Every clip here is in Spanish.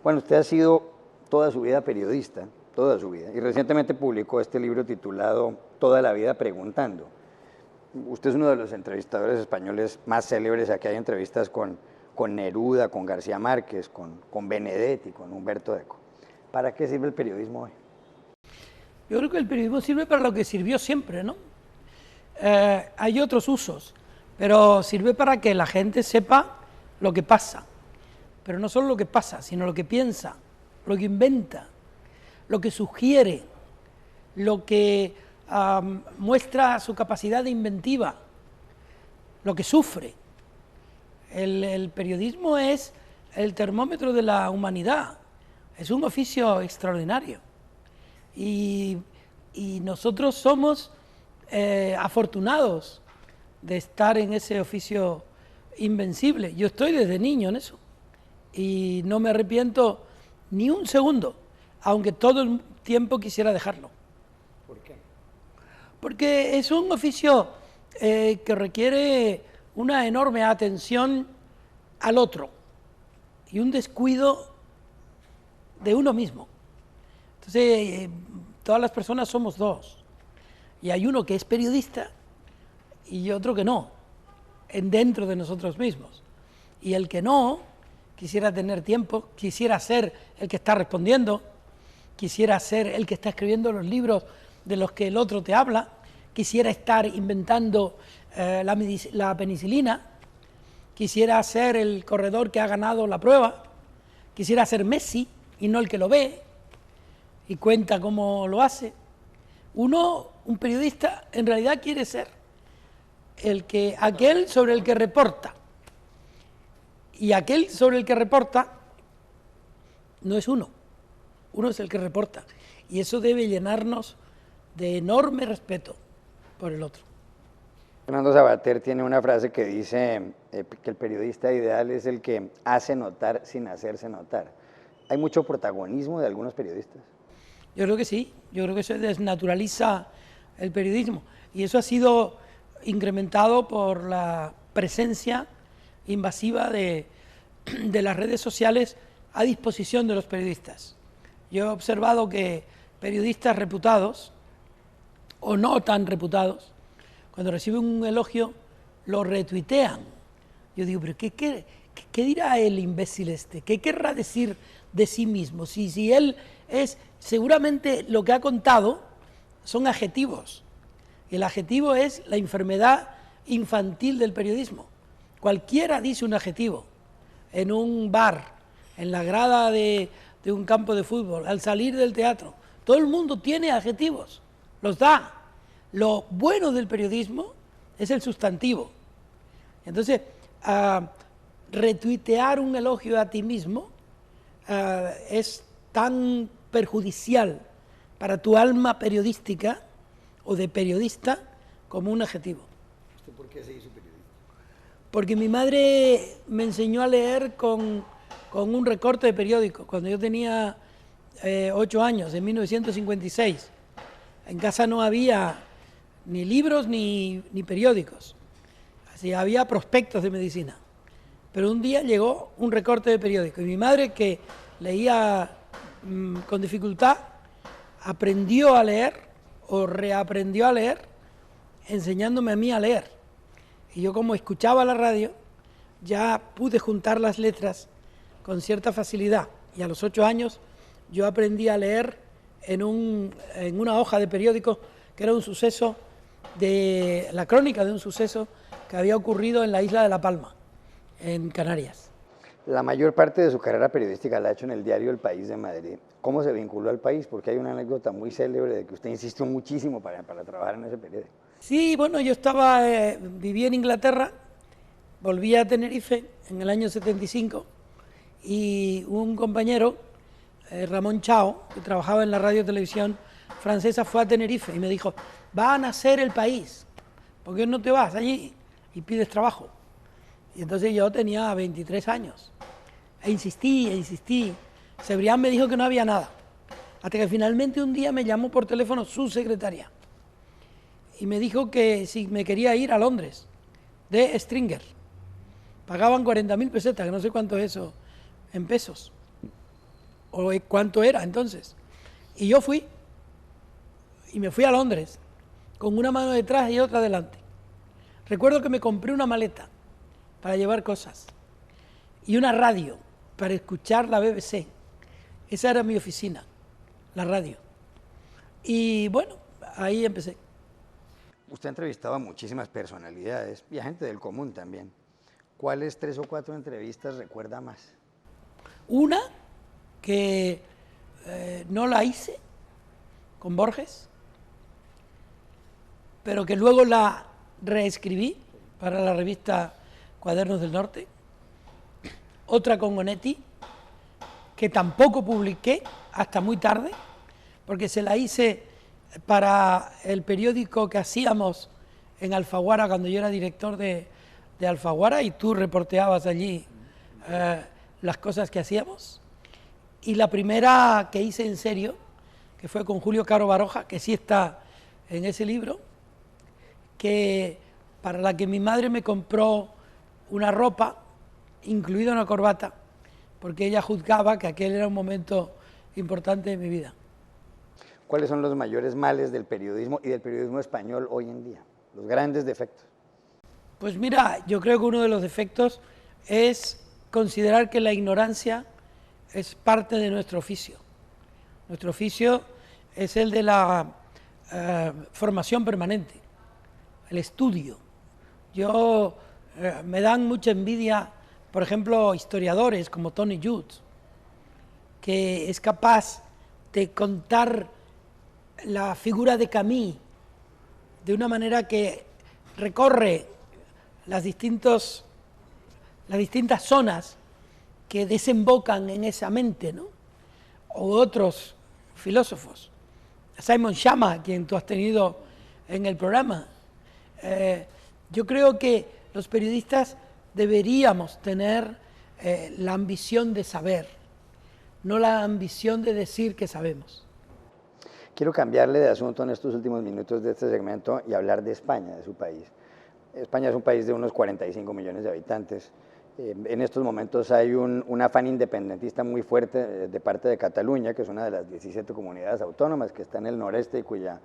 Bueno, usted ha sido toda su vida periodista, toda su vida, y recientemente publicó este libro titulado Toda la vida preguntando. Usted es uno de los entrevistadores españoles más célebres. Aquí hay entrevistas con Neruda, con García Márquez, con Benedetti, con Humberto Eco. ¿Para qué sirve el periodismo hoy? Yo creo que el periodismo sirve para lo que sirvió siempre, ¿no? Hay otros usos, pero sirve para que la gente sepa lo que pasa. Pero no solo lo que pasa, sino lo que piensa, lo que inventa, lo que sugiere, lo que muestra su capacidad de inventiva, lo que sufre. El periodismo es el termómetro de la humanidad, es un oficio extraordinario. Y nosotros somos afortunados de estar en ese oficio invencible. Yo estoy desde niño en eso y no me arrepiento ni un segundo, aunque todo el tiempo quisiera dejarlo. ¿Por qué? Porque es un oficio que requiere una enorme atención al otro y un descuido de uno mismo. Entonces, todas las personas somos dos, y hay uno que es periodista y otro que no, dentro de nosotros mismos. Y el que no, quisiera tener tiempo, quisiera ser el que está respondiendo, quisiera ser el que está escribiendo los libros de los que el otro te habla, quisiera estar inventando la penicilina, quisiera ser el corredor que ha ganado la prueba, quisiera ser Messi y no el que lo ve y cuenta cómo lo hace. Un periodista, en realidad quiere ser aquel sobre el que reporta. Y aquel sobre el que reporta no es uno es el que reporta. Y eso debe llenarnos de enorme respeto por el otro. Fernando Savater tiene una frase que dice que el periodista ideal es el que hace notar sin hacerse notar. ¿Hay mucho protagonismo de algunos periodistas? Yo creo que sí, yo creo que eso desnaturaliza el periodismo y eso ha sido incrementado por la presencia invasiva de las redes sociales a disposición de los periodistas. Yo he observado que periodistas reputados o no tan reputados, cuando reciben un elogio, lo retuitean. Yo digo, pero ¿qué dirá el imbécil este? ¿Qué querrá decir de sí mismo? Si él es, seguramente lo que ha contado son adjetivos. Y el adjetivo es la enfermedad infantil del periodismo. Cualquiera dice un adjetivo en un bar, en la grada de un campo de fútbol, al salir del teatro. Todo el mundo tiene adjetivos, los da. Lo bueno del periodismo es el sustantivo. Entonces, retuitear un elogio a ti mismo es tan perjudicial para tu alma periodística o de periodista como un adjetivo. ¿Usted por qué se hizo periodista? Porque mi madre me enseñó a leer con un recorte de periódico. Cuando yo tenía 8 años, en 1956, en casa no había ni libros ni periódicos. Así, había prospectos de medicina. Pero un día llegó un recorte de periódico y mi madre, que leía con dificultad, aprendió a leer o reaprendió a leer enseñándome a mí a leer. Y yo, como escuchaba la radio, ya pude juntar las letras con cierta facilidad. Y a los 8 años yo aprendí a leer en una hoja de periódico que era un suceso la crónica de un suceso que había ocurrido en la isla de La Palma, en Canarias. La mayor parte de su carrera periodística la ha hecho en el diario El País de Madrid. ¿Cómo se vinculó al País? Porque hay una anécdota muy célebre de que usted insistió muchísimo para trabajar en ese periódico. Sí, bueno, yo vivía en Inglaterra, volví a Tenerife en el año 75 y un compañero, Ramón Chao, que trabajaba en la radio y televisión francesa, fue a Tenerife y me dijo: va a nacer El País, ¿por qué no te vas allí y pides trabajo? Y entonces yo tenía 23 años e insistí. Cebrián me dijo que no había nada, hasta que finalmente un día me llamó por teléfono su secretaria y me dijo que si me quería ir a Londres, de Stringer. Pagaban 40.000 pesetas, que no sé cuánto es eso en pesos, o cuánto era entonces. Y yo fui, y me fui a Londres, con una mano detrás y otra delante. Recuerdo que me compré una maleta para llevar cosas y una radio para escuchar la BBC. Esa era mi oficina, la radio. Y bueno, ahí empecé. Usted ha entrevistado a muchísimas personalidades y a gente del común también. ¿Cuáles 3 o 4 entrevistas recuerda más? Una que no la hice con Borges, pero que luego la reescribí para la revista Cuadernos del Norte. Otra con Onetti, que tampoco publiqué hasta muy tarde, porque se la hice para el periódico que hacíamos en Alfaguara cuando yo era director de Alfaguara y tú reporteabas allí las cosas que hacíamos. Y la primera que hice en serio, que fue con Julio Caro Baroja, que sí está en ese libro, que para la que mi madre me compró una ropa, incluida una corbata, porque ella juzgaba que aquel era un momento importante de mi vida. ¿Cuáles son los mayores males del periodismo y del periodismo español hoy en día? Los grandes defectos. Pues mira, yo creo que uno de los defectos es considerar que la ignorancia es parte de nuestro oficio. Nuestro oficio es el de la formación permanente, el estudio. Me dan mucha envidia, por ejemplo, historiadores como Tony Judd, que es capaz de contar la figura de Camus de una manera que recorre las distintas zonas que desembocan en esa mente, ¿no? O otros filósofos. Simon Schama, quien tú has tenido en el programa. Yo creo que los periodistas deberíamos tener la ambición de saber, no la ambición de decir que sabemos. Quiero cambiarle de asunto en estos últimos minutos de este segmento y hablar de España, de su país. España es un país de unos 45 millones de habitantes. En estos momentos hay un afán independentista muy fuerte de parte de Cataluña, que es una de las 17 comunidades autónomas que está en el noreste y cuya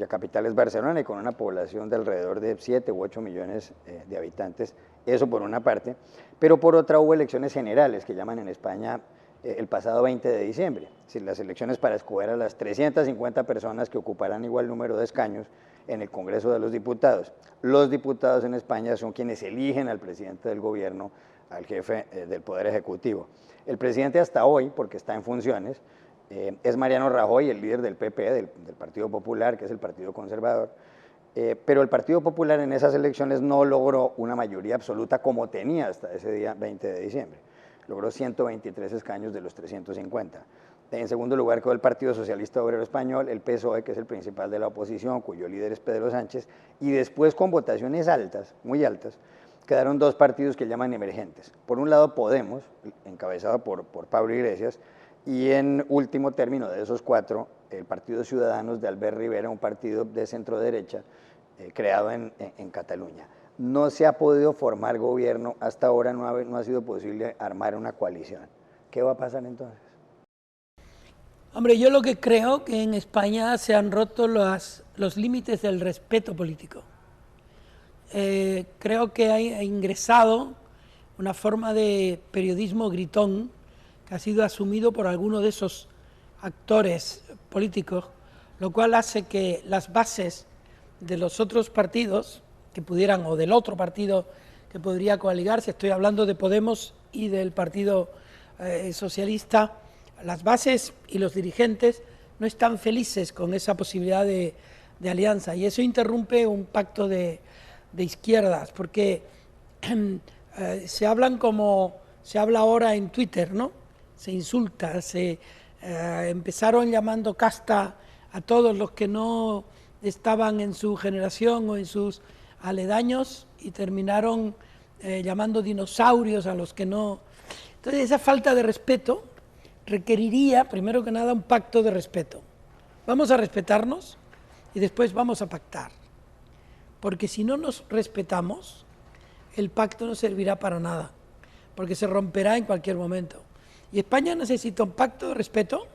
capital es Barcelona, y con una población de alrededor de 7 u 8 millones de habitantes. Eso por una parte, pero por otra hubo elecciones generales que llaman en España el pasado 20 de diciembre, es decir, las elecciones para escoger a las 350 personas que ocuparán igual número de escaños en el Congreso de los Diputados. Los diputados en España son quienes eligen al presidente del gobierno, al jefe del Poder Ejecutivo. El presidente hasta hoy, porque está en funciones, es Mariano Rajoy, el líder del PP, del Partido Popular, que es el Partido Conservador, pero el Partido Popular en esas elecciones no logró una mayoría absoluta como tenía hasta ese día 20 de diciembre. Logró 123 escaños de los 350. En segundo lugar quedó el Partido Socialista Obrero Español, el PSOE, que es el principal de la oposición, cuyo líder es Pedro Sánchez, y después con votaciones altas, muy altas, quedaron 2 partidos que llaman emergentes. Por un lado Podemos, encabezado por Pablo Iglesias, y en último término de esos 4, el Partido Ciudadanos de Albert Rivera, un partido de centro derecha creado en Cataluña. No se ha podido formar gobierno, hasta ahora no ha sido posible armar una coalición. ¿Qué va a pasar entonces? Hombre, yo lo que creo que en España se han roto los límites del respeto político. Creo que ha ingresado una forma de periodismo gritón que ha sido asumido por alguno de esos actores políticos, lo cual hace que las bases de los otros partidos que pudieran, o del otro partido que podría coaligarse, estoy hablando de Podemos y del Partido Socialista, las bases y los dirigentes no están felices con esa posibilidad de alianza, y eso interrumpe un pacto de izquierdas, porque se hablan como se habla ahora en Twitter, ¿no? Se insulta, empezaron llamando casta a todos los que no estaban en su generación o en sus aledaños, y terminaron llamando dinosaurios a los que no. Entonces esa falta de respeto requeriría, primero que nada, un pacto de respeto. Vamos a respetarnos y después vamos a pactar. Porque si no nos respetamos, el pacto no servirá para nada, porque se romperá en cualquier momento. Y España necesita un pacto de respeto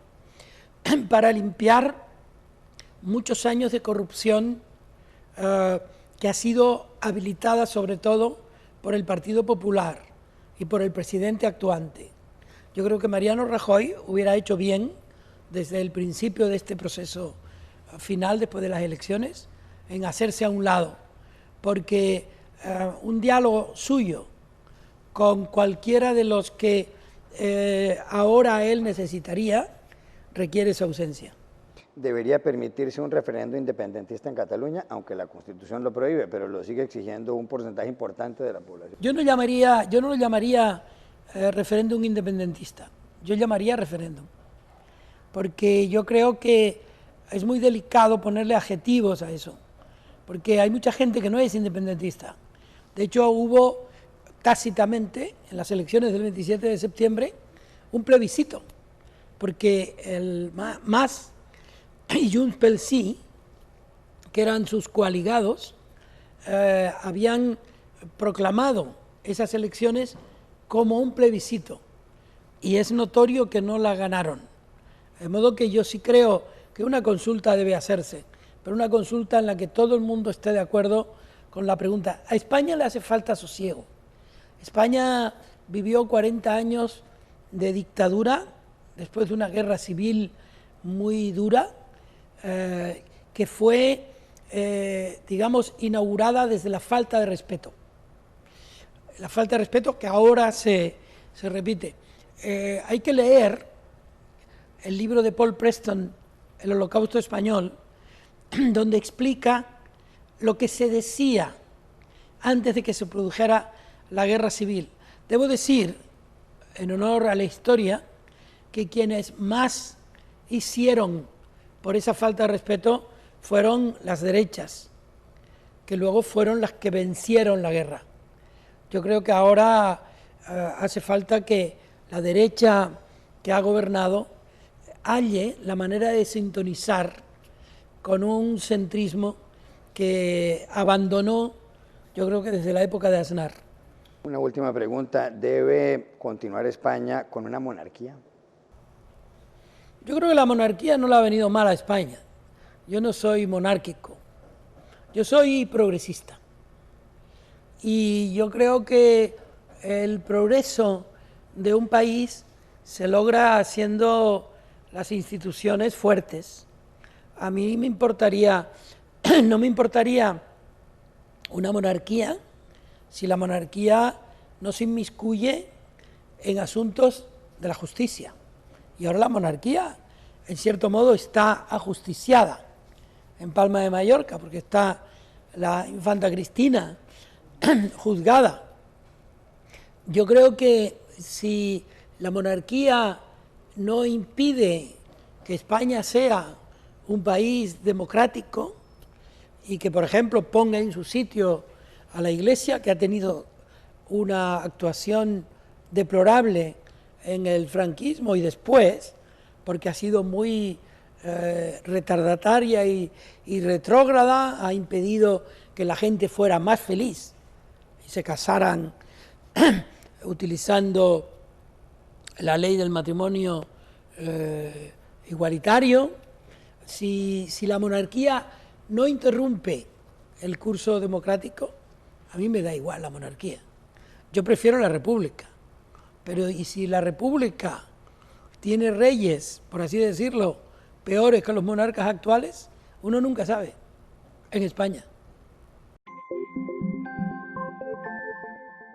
para limpiar muchos años de corrupción que ha sido habilitada sobre todo por el Partido Popular y por el presidente actuante. Yo creo que Mariano Rajoy hubiera hecho bien desde el principio de este proceso final, después de las elecciones, en hacerse a un lado, porque un diálogo suyo con cualquiera de los que ahora él necesitaría requiere su ausencia. Debería permitirse un referendo independentista en Cataluña, aunque la Constitución lo prohíbe, pero lo sigue exigiendo un porcentaje importante de la población. Yo no lo llamaría referéndum independentista, yo llamaría referéndum, porque yo creo que es muy delicado ponerle adjetivos a eso, porque hay mucha gente que no es independentista. De hecho, hubo tácitamente en las elecciones del 27 de septiembre un plebiscito, porque el MAS y Junts pel Sí, que eran sus coaligados, habían proclamado esas elecciones como un plebiscito, y es notorio que no la ganaron. De modo que yo sí creo que una consulta debe hacerse, pero una consulta en la que todo el mundo esté de acuerdo con la pregunta. A España le hace falta sosiego. España vivió 40 años de dictadura, después de una guerra civil muy dura, que fue, digamos, inaugurada desde la falta de respeto. La falta de respeto que ahora se repite. Hay que leer el libro de Paul Preston, El Holocausto Español, donde explica lo que se decía antes de que se produjera la guerra civil. Debo decir, en honor a la historia, que quienes más hicieron por esa falta de respeto fueron las derechas, que luego fueron las que vencieron la guerra. Yo creo que ahora hace falta que la derecha que ha gobernado halle la manera de sintonizar con un centrismo que abandonó, yo creo que desde la época de Aznar. Una última pregunta, ¿debe continuar España con una monarquía? Yo creo que la monarquía no le ha venido mal a España. Yo no soy monárquico, yo soy progresista. Y yo creo que el progreso de un país se logra haciendo las instituciones fuertes. A mí me importaría, no me importaría una monarquía si la monarquía no se inmiscuye en asuntos de la justicia. Y ahora la monarquía, en cierto modo, está ajusticiada en Palma de Mallorca, porque está la infanta Cristina juzgada. Yo creo que si la monarquía no impide que España sea un país democrático y que, por ejemplo, ponga en su sitio a la Iglesia, que ha tenido una actuación deplorable en el franquismo y después, porque ha sido muy retardataria y retrógrada, ha impedido que la gente fuera más feliz y se casaran utilizando la ley del matrimonio igualitario. Si la monarquía no interrumpe el curso democrático, a mí me da igual la monarquía. Yo prefiero la república. Pero ¿y si la república tiene reyes, por así decirlo, peores que los monarcas actuales? Uno nunca sabe en España.